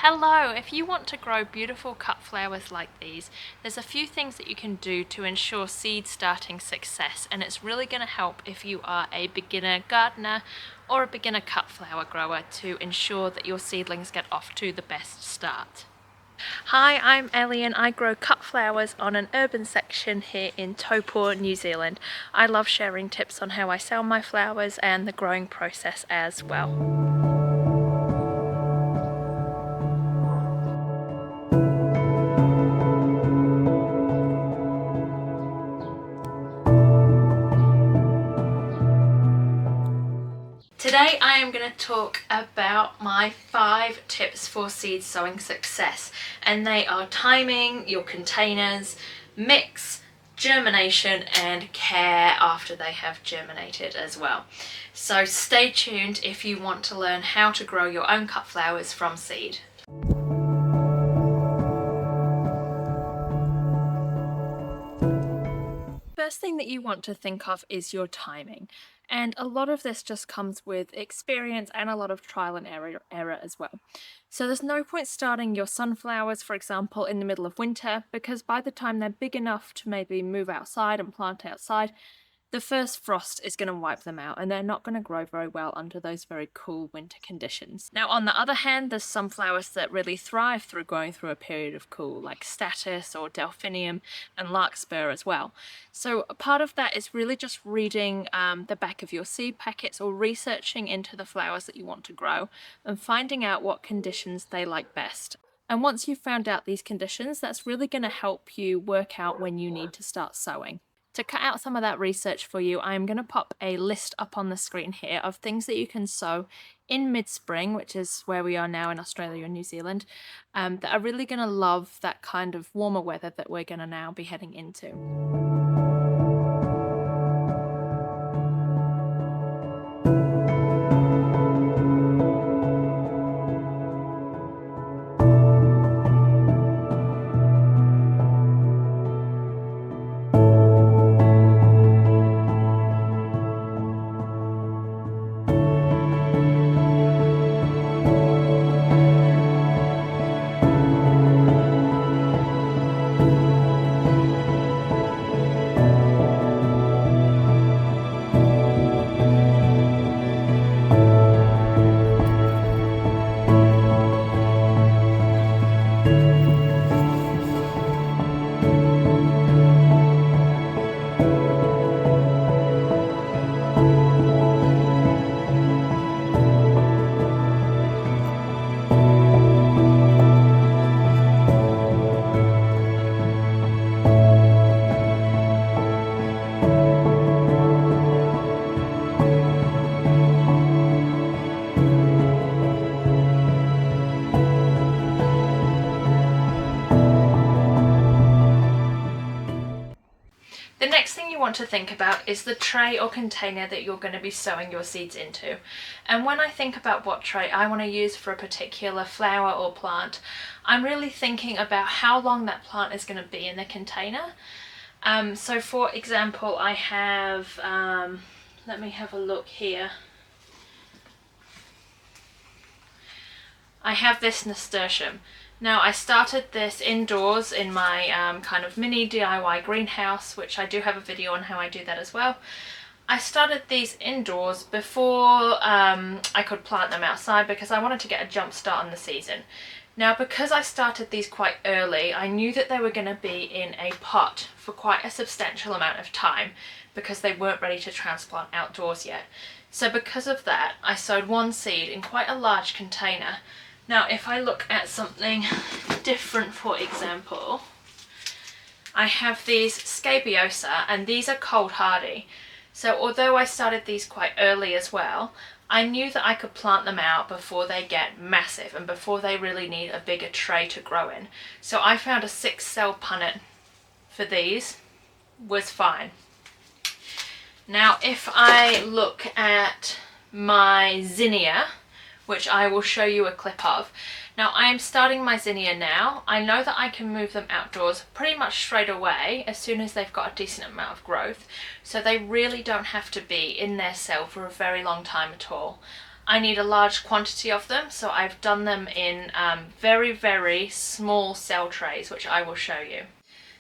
Hello! If you want to grow beautiful cut flowers like these, there's a few things that you can do to ensure seed starting success, and it's really going to help if you are a beginner gardener or a beginner cut flower grower to ensure that your seedlings get off to the best start. Hi, I'm Ellie and I grow cut flowers on an urban section here in Taupo, New Zealand. I love sharing tips on how I sell my flowers and the growing process as well. Today I am going to talk about my 5 tips for seed sowing success, and they are timing, your containers, mix, germination and care after they have germinated as well. So stay tuned if you want to learn how to grow your own cut flowers from seed. First thing that you want to think of is your timing. And a lot of this just comes with experience and a lot of trial and error as well. So there's no point starting your sunflowers, for example, in the middle of winter, because by the time they're big enough to maybe move outside and plant outside, the first frost is going to wipe them out and they're not going to grow very well under those very cool winter conditions. Now, on the other hand, there's some flowers that really thrive through going through a period of cool, like statice or delphinium and larkspur as well. So a part of that is really just reading the back of your seed packets or researching into the flowers that you want to grow and finding out what conditions they like best. And once you've found out these conditions, that's really going to help you work out when you need to start sowing. To cut out some of that research for you, I'm going to pop a list up on the screen here of things that you can sow in mid-spring, which is where we are now in Australia and New Zealand, that are really going to love that kind of warmer weather that we're going to now be heading into. The next thing you want to think about is the tray or container that you're going to be sowing your seeds into. And when I think about what tray I want to use for a particular flower or plant, I'm really thinking about how long that plant is going to be in the container. So for example, I have, let me have a look here. I have this nasturtium. Now, I started this indoors in my kind of mini DIY greenhouse, which I do have a video on how I do that as well. I started these indoors before I could plant them outside because I wanted to get a jump start on the season. Now, because I started these quite early, I knew that they were going to be in a pot for quite a substantial amount of time because they weren't ready to transplant outdoors yet. So because of that, I sowed one seed in quite a large container. Now, if I look at something different, for example, I have these scabiosa, and these are cold hardy. So although I started these quite early as well, I knew that I could plant them out before they get massive and before they really need a bigger tray to grow in. So I found a 6-cell punnet for these was fine. Now, if I look at my zinnia, which I will show you a clip of. Now, I am starting my zinnia now. I know that I can move them outdoors pretty much straight away as soon as they've got a decent amount of growth, so they really don't have to be in their cell for a very long time at all. I need a large quantity of them, so I've done them in very, very small cell trays, which I will show you.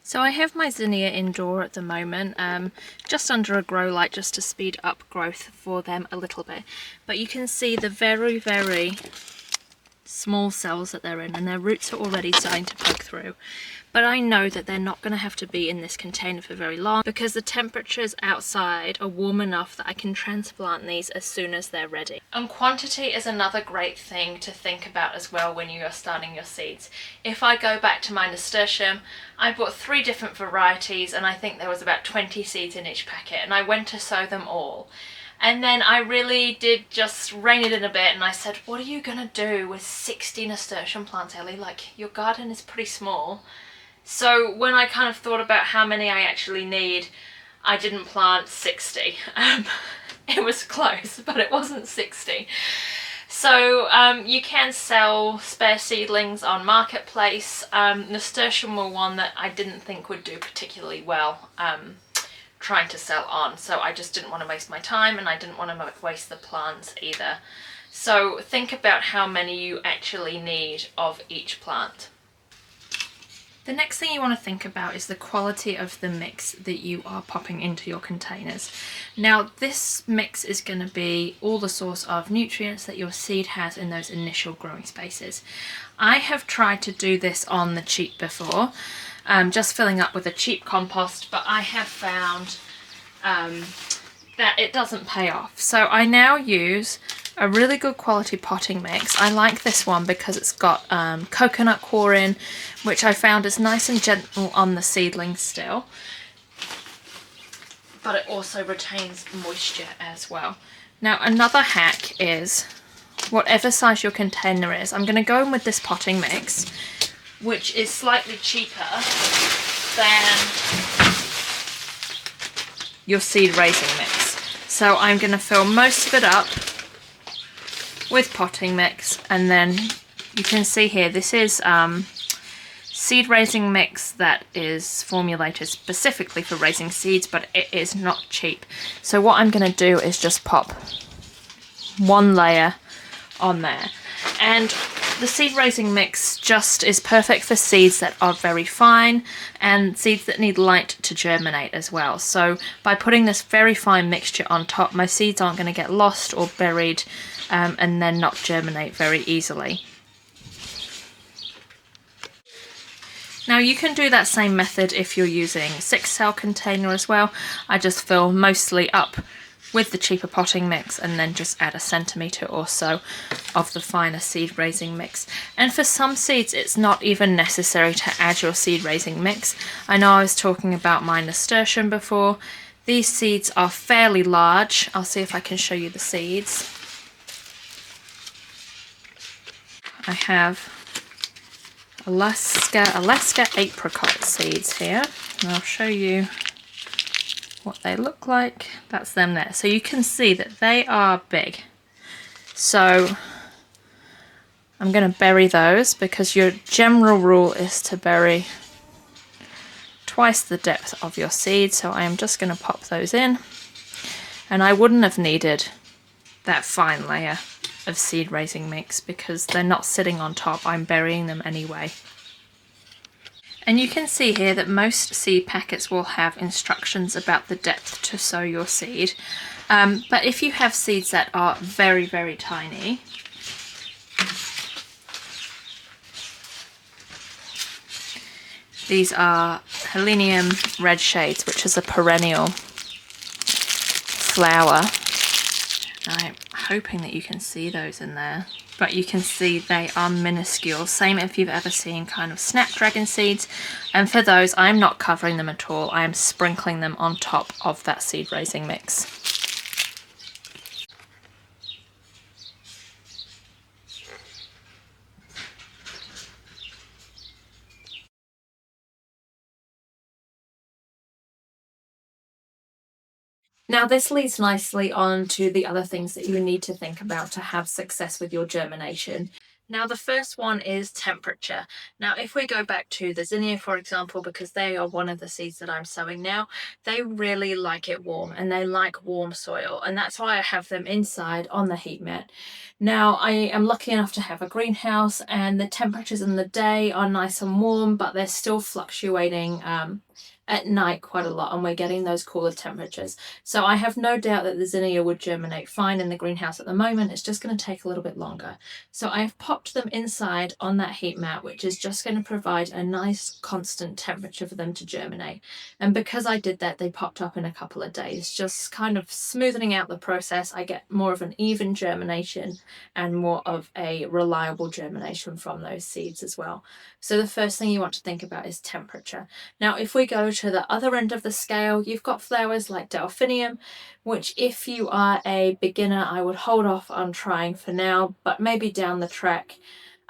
So I have my zinnia indoor at the moment, just under a grow light, just to speed up growth for them a little bit. But you can see the very, very small cells that they're in, and their roots are already starting to poke through. But I know that they're not going to have to be in this container for very long, because the temperatures outside are warm enough that I can transplant these as soon as they're ready. And quantity is another great thing to think about as well when you are starting your seeds. If I go back to my nasturtium, I bought 3 different varieties, and I think there was about 20 seeds in each packet, and I went to sow them all. And then I really did just rein it in a bit, and I said, what are you gonna do with 60 nasturtium plants, Ellie? Like, your garden is pretty small. So when I kind of thought about how many I actually need, I didn't plant 60. It was close, but it wasn't 60. So you can sell spare seedlings on Marketplace. Nasturtium were one that I didn't think would do particularly well trying to sell on, so I just didn't want to waste my time, and I didn't want to waste the plants either. So think about how many you actually need of each plant. The next thing you want to think about is the quality of the mix that you are popping into your containers. Now this mix is going to be all the source of nutrients that your seed has in those initial growing spaces. I have tried to do this on the cheap before, just filling up with a cheap compost, but I have found that it doesn't pay off. So I now use a really good quality potting mix. I like this one because it's got coconut coir in, which I found is nice and gentle on the seedlings still, but it also retains moisture as well. Now another hack is, whatever size your container is, I'm going to go in with this potting mix, which is slightly cheaper than your seed raising mix. So I'm going to fill most of it up with potting mix, and then you can see here this is seed raising mix that is formulated specifically for raising seeds, but it is not cheap. So what I'm going to do is just pop one layer on there, and the seed raising mix just is perfect for seeds that are very fine and seeds that need light to germinate as well. So by putting this very fine mixture on top, my seeds aren't going to get lost or buried and then not germinate very easily. Now you can do that same method if you're using 6-cell container as well. I just fill mostly up with the cheaper potting mix and then just add a centimetre or so of the finer seed raising mix. And for some seeds it's not even necessary to add your seed raising mix. I know I was talking about my nasturtium before. These seeds are fairly large. I'll see if I can show you the seeds. I have Alaska apricot seeds here, and I'll show you what they look like. That's them there. So you can see that they are big. So I'm going to bury those, because your general rule is to bury twice the depth of your seed. So I am just going to pop those in, and I wouldn't have needed that fine layer of seed raising mix because they're not sitting on top. I'm burying them anyway. And you can see here that most seed packets will have instructions about the depth to sow your seed. But if you have seeds that are very, very tiny, these are Helenium red shades, which is a perennial flower. I'm hoping that you can see those in there, but you can see they are minuscule. Same if you've ever seen kind of snapdragon seeds, and for those I'm not covering them at all. I am sprinkling them on top of that seed raising mix. Now this leads nicely on to the other things that you need to think about to have success with your germination. Now the first one is temperature. Now if we go back to the zinnia, for example, because they are one of the seeds that I'm sowing now, they really like it warm and they like warm soil, and that's why I have them inside on the heat mat. Now I am lucky enough to have a greenhouse, and the temperatures in the day are nice and warm, but they're still fluctuating at night quite a lot, and we're getting those cooler temperatures. So I have no doubt that the zinnia would germinate fine in the greenhouse at the moment. It's just going to take a little bit longer. So I've popped them inside on that heat mat, which is just going to provide a nice constant temperature for them to germinate. And because I did that, they popped up in a couple of days, just kind of smoothing out the process. I get more of an even germination and more of a reliable germination from those seeds as well. So the first thing you want to think about is temperature. Now, if we go to the other end of the scale, you've got flowers like delphinium, which if you are a beginner, I would hold off on trying for now, but maybe down the track.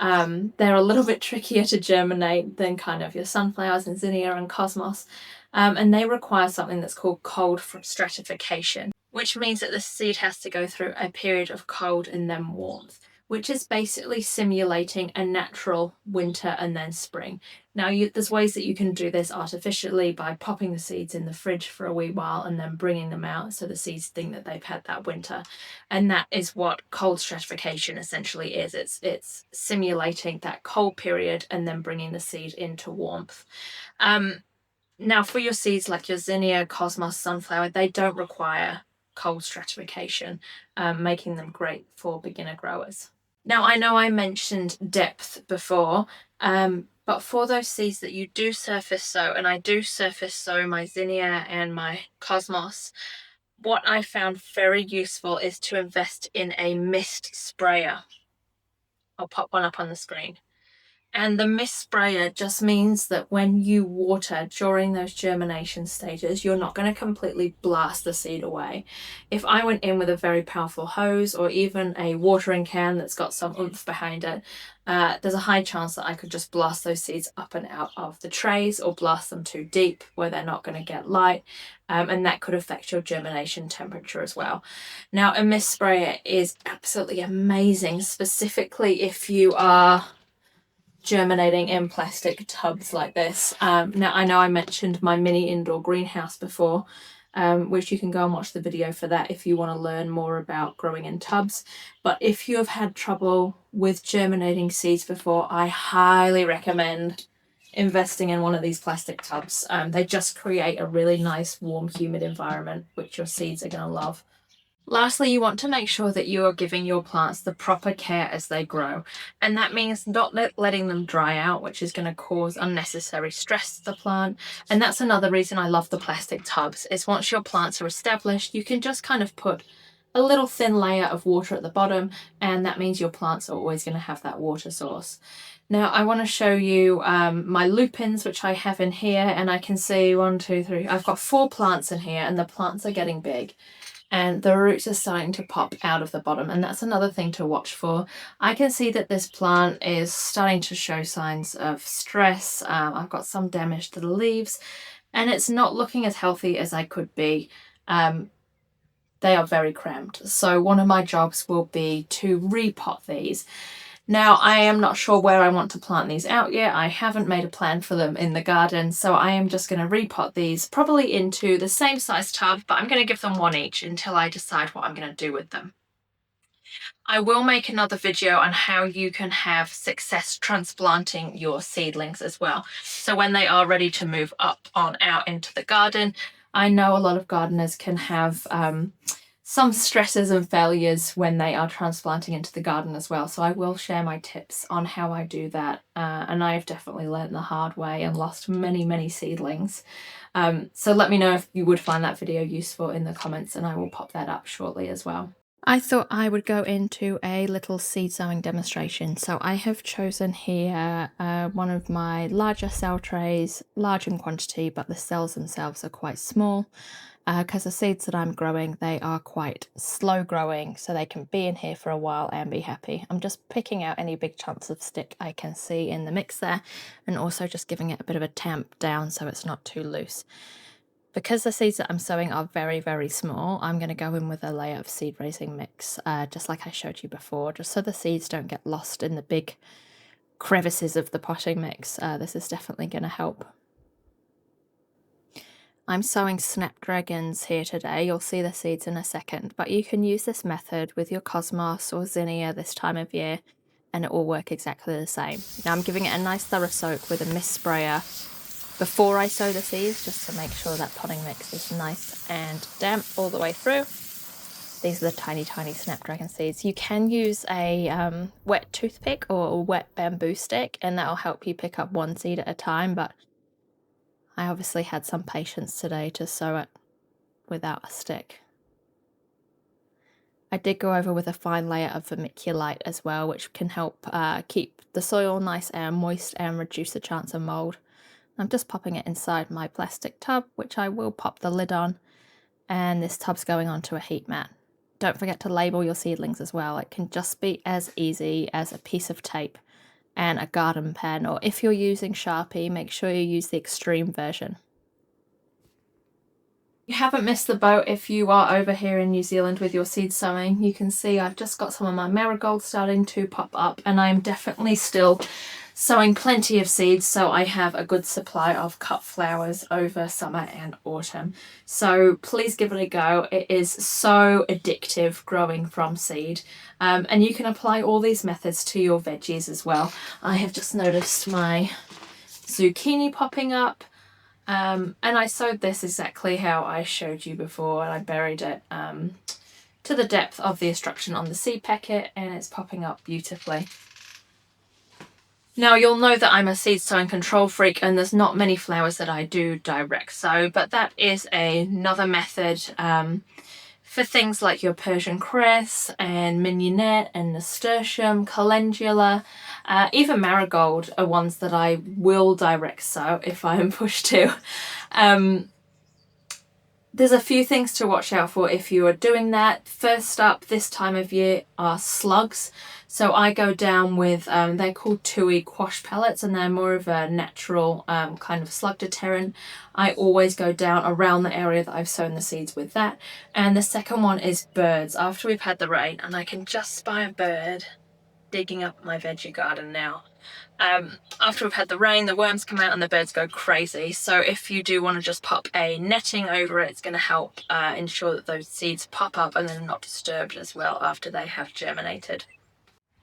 They're a little bit trickier to germinate than kind of your sunflowers and zinnia and cosmos, and they require something that's called cold stratification, which means that the seed has to go through a period of cold and then warmth, which is basically simulating a natural winter and then spring. Now, there's ways that you can do this artificially by popping the seeds in the fridge for a wee while and then bringing them out so the seeds think that they've had that winter. And that is what cold stratification essentially is. It's simulating that cold period and then bringing the seed into warmth. Now, for your seeds like your zinnia, cosmos, sunflower, they don't require cold stratification, making them great for beginner growers. Now, I know I mentioned depth before, but for those seeds that you do surface sow, and I do surface sow my zinnia and my cosmos, what I found very useful is to invest in a mist sprayer. I'll pop one up on the screen. And the mist sprayer just means that when you water during those germination stages, you're not going to completely blast the seed away. If I went in with a very powerful hose or even a watering can that's got some oomph behind it, there's a high chance that I could just blast those seeds up and out of the trays or blast them too deep where they're not going to get light. And that could affect your germination temperature as well. Now, a mist sprayer is absolutely amazing, specifically if you are germinating in plastic tubs like this. Now, I know I mentioned my mini indoor greenhouse before, which you can go and watch the video for that if you want to learn more about growing in tubs. But if you have had trouble with germinating seeds before, I highly recommend investing in one of these plastic tubs. They just create a really nice, warm, humid environment, which your seeds are going to love. Lastly, you want to make sure that you are giving your plants the proper care as they grow. And that means not letting them dry out, which is going to cause unnecessary stress to the plant. And that's another reason I love the plastic tubs, is once your plants are established, you can just kind of put a little thin layer of water at the bottom, and that means your plants are always going to have that water source. Now I want to show you my lupins, which I have in here, and I can see 1, 2, 3, I've got 4 plants in here, and the plants are getting big. And the roots are starting to pop out of the bottom, and that's another thing to watch for. I can see that this plant is starting to show signs of stress. I've got some damage to the leaves, and it's not looking as healthy as I could be. They are very cramped. So one of my jobs will be to repot these. Now, I am not sure where I want to plant these out yet. I haven't made a plan for them in the garden, so I am just going to repot these probably into the same size tub, but I'm going to give them one each until I decide what I'm going to do with them. I will make another video on how you can have success transplanting your seedlings as well. So when they are ready to move up on out into the garden, I know a lot of gardeners can have some stresses and failures when they are transplanting into the garden as well. So I will share my tips on how I do that. And I've definitely learned the hard way and lost many, many seedlings. So let me know if you would find that video useful in the comments, and I will pop that up shortly as well. I thought I would go into a little seed sowing demonstration. So I have chosen here one of my larger cell trays, large in quantity, but the cells themselves are quite small. Because the seeds that I'm growing, they are quite slow growing, so they can be in here for a while and be happy. I'm just picking out any big chunks of stick I can see in the mix there, and also just giving it a bit of a tamp down so it's not too loose. Because the seeds that I'm sowing are very, very small, I'm going to go in with a layer of seed raising mix, just like I showed you before, just so the seeds don't get lost in the big crevices of the potting mix. This is definitely going to help. I'm sowing snapdragons here today. You'll see the seeds in a second, but you can use this method with your cosmos or zinnia this time of year and it will work exactly the same. Now I'm giving it a nice thorough soak with a mist sprayer before I sow the seeds, just to make sure that potting mix is nice and damp all the way through. These are the tiny, tiny snapdragon seeds. You can use a wet toothpick or a wet bamboo stick, and that'll help you pick up one seed at a time, but I obviously had some patience today to sow it without a stick. I did go over with a fine layer of vermiculite as well, which can help keep the soil nice and moist and reduce the chance of mold. I'm just popping it inside my plastic tub, which I will pop the lid on, and this tub's going onto a heat mat. Don't forget to label your seedlings as well. It can just be as easy as a piece of tape and a garden pen, or if you're using Sharpie, make sure you use the extreme version. You haven't missed the boat if you are over here in New Zealand with your seed sowing. You can see I've just got some of my marigolds starting to pop up, and I'm definitely still sowing plenty of seeds, so I have a good supply of cut flowers over summer and autumn. So please give it a go. It is so addictive growing from seed, and you can apply all these methods to your veggies as well. I have just noticed my zucchini popping up. And I sowed this exactly how I showed you before, and I buried it to the depth of the instruction on the seed packet, and it's popping up beautifully. Now you'll know that I'm a seed sowing control freak, and there's not many flowers that I do direct sow, but that is another method for things like your Persian cress and mignonette and nasturtium, calendula, even marigold are ones that I will direct sow if I am pushed to. There's a few things to watch out for if you are doing that. First up this time of year are slugs. So I go down with, they're called Tui quash pellets, and they're more of a natural kind of slug deterrent. I always go down around the area that I've sown the seeds with that. And the second one is birds. After we've had the rain, and I can just spy a bird digging up my veggie garden now. After we've had the rain, the worms come out and the birds go crazy. So if you do want to just pop a netting over it, it's going to help ensure that those seeds pop up and they're not disturbed as well after they have germinated.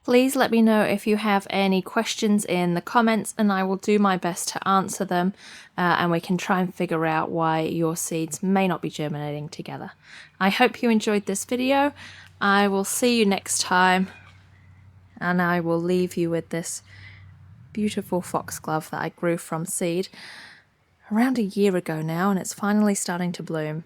Please let me know if you have any questions in the comments, and I will do my best to answer them, and we can try and figure out why your seeds may not be germinating together. I hope you enjoyed this video. I will see you next time, and I will leave you with this beautiful foxglove that I grew from seed around a year ago now, and it's finally starting to bloom.